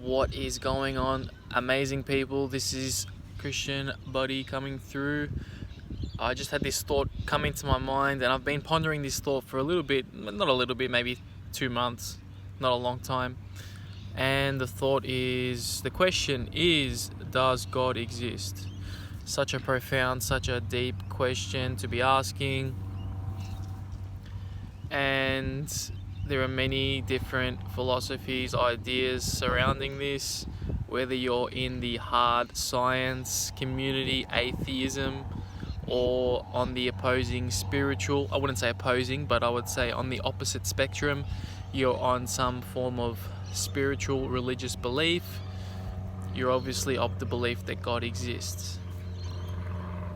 What is going on, amazing people? This is Christian Buddy coming through. I just had this thought come into my mind, and I've been pondering this thought for a little bit, not a little bit, maybe 2 months, not a long time. And the question is, does God exist? Such a profound, such a deep question to be asking. And there are many different philosophies, ideas surrounding this, whether you're in the hard science community, atheism, or on the opposing spiritual, I wouldn't say opposing, but I would say on the opposite spectrum, you're on some form of spiritual religious belief, you're obviously of the belief that God exists.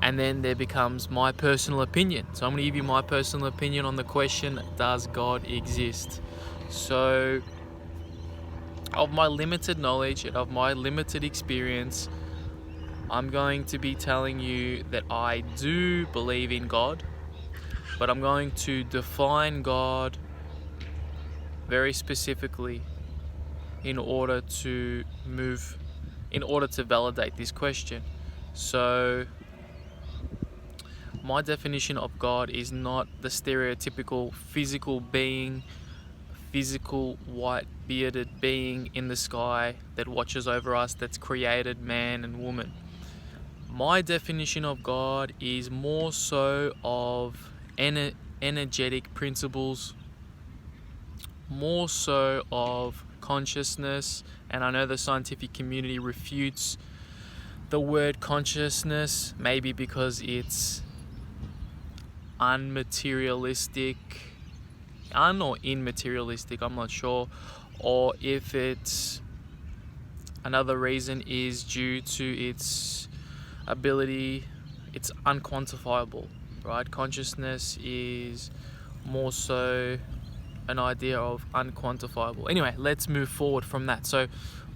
And then there becomes my personal opinion. So I'm going to give you my personal opinion on the question, does God exist? So, of my limited knowledge and of my limited experience, I'm going to be telling you that I do believe in God, but I'm going to define God very specifically in order to validate this question. So, my definition of God is not the stereotypical physical being, physical white bearded being in the sky that watches over us, that's created man and woman. My definition of God is more so of energetic principles, more so of consciousness, and I know the scientific community refutes the word consciousness, maybe because it's unmaterialistic, or immaterialistic, I'm not sure, or if it's another reason is due to its ability, it's unquantifiable, right? Consciousness is more so an idea of unquantifiable. Anyway, let's move forward from that. So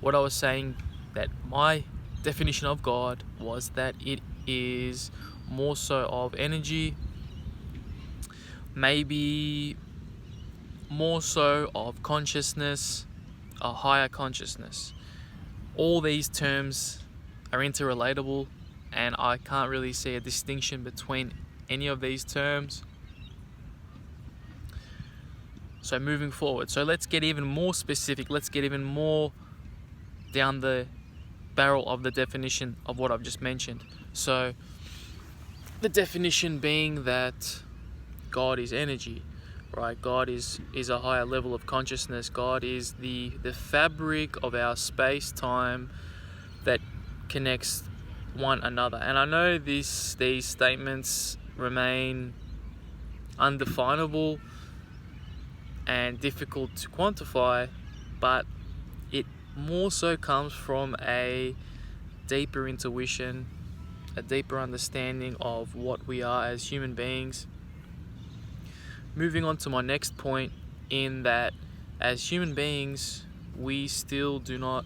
what I was saying, that my definition of God was that it is more so of energy, maybe more so of consciousness, a higher consciousness. All these terms are interrelatable, and I can't really see a distinction between any of these terms. So moving forward, so let's get even more specific, let's get even more down the barrel of the definition of what I've just mentioned. So the definition being that God is energy, right? God is a higher level of consciousness. God is the fabric of our space-time that connects one another. And I know these statements remain undefinable and difficult to quantify, but it more so comes from a deeper intuition, a deeper understanding of what we are as human beings. Moving on to my next point, in that as human beings, we still do not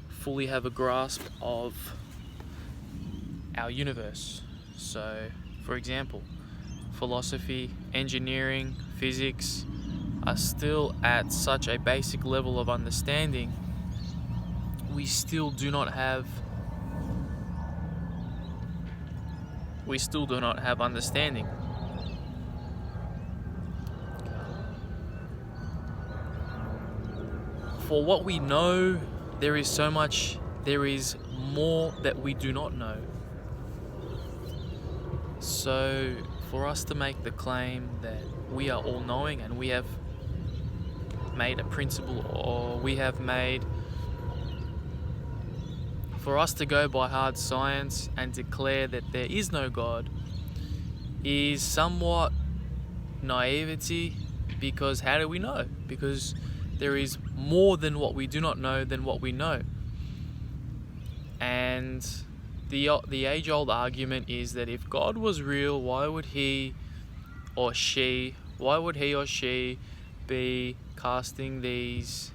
fully have a grasp of our universe. So, for example, philosophy, engineering, physics are still at such a basic level of understanding. We still do not have understanding. For what we know, there is more that we do not know. So for us to make the claim that we are all knowing, and we have made a principle, or for us to go by hard science and declare that there is no God, is somewhat naivety, because how do we know? Because there is more than what we do not know than what we know. And the age-old argument is that if God was real, why would he or she be casting these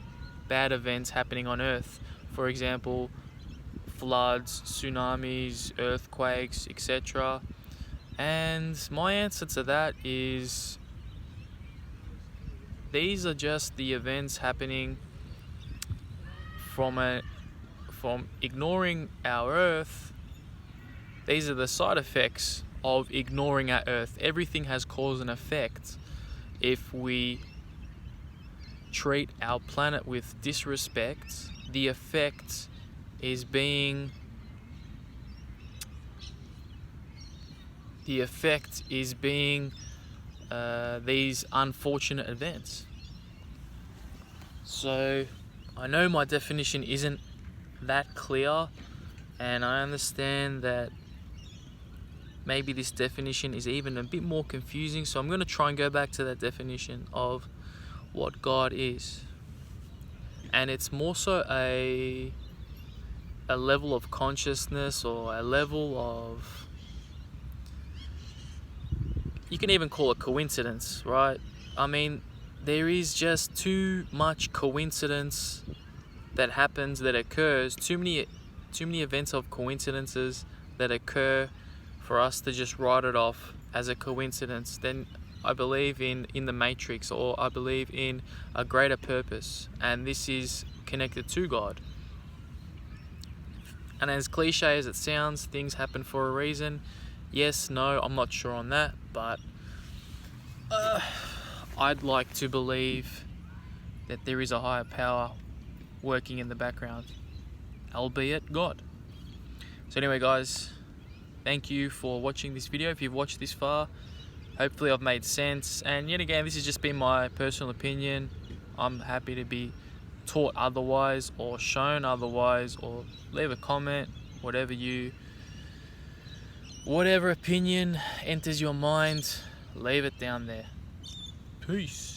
bad events happening on Earth? For example, floods, tsunamis, earthquakes, etc. And my answer to that is, these are just the events happening from ignoring our earth. These are the side effects of ignoring our earth. Everything has cause and effect. If we treat our planet with disrespect, the effect is being these unfortunate events. So I know my definition isn't that clear, and I understand that maybe this definition is even a bit more confusing, so I'm going to try and go back to that definition of what God is. And it's more so a level of consciousness, or a level of, you can even call it coincidence, right? I mean, there is just too much coincidence that happens, that occurs, too many events of coincidences that occur for us to just write it off as a coincidence. Then I believe in the matrix, or I believe in a greater purpose, and this is connected to God. And as cliche as it sounds, things happen for a reason. Yes, no, I'm not sure on that, but I'd like to believe that there is a higher power working in the background, albeit God. So anyway, guys, thank you for watching this video. If you've watched this far, hopefully I've made sense. And yet again, this has just been my personal opinion. I'm happy to be taught otherwise, or shown otherwise, or leave a comment, whatever opinion enters your mind, leave it down there. Peace.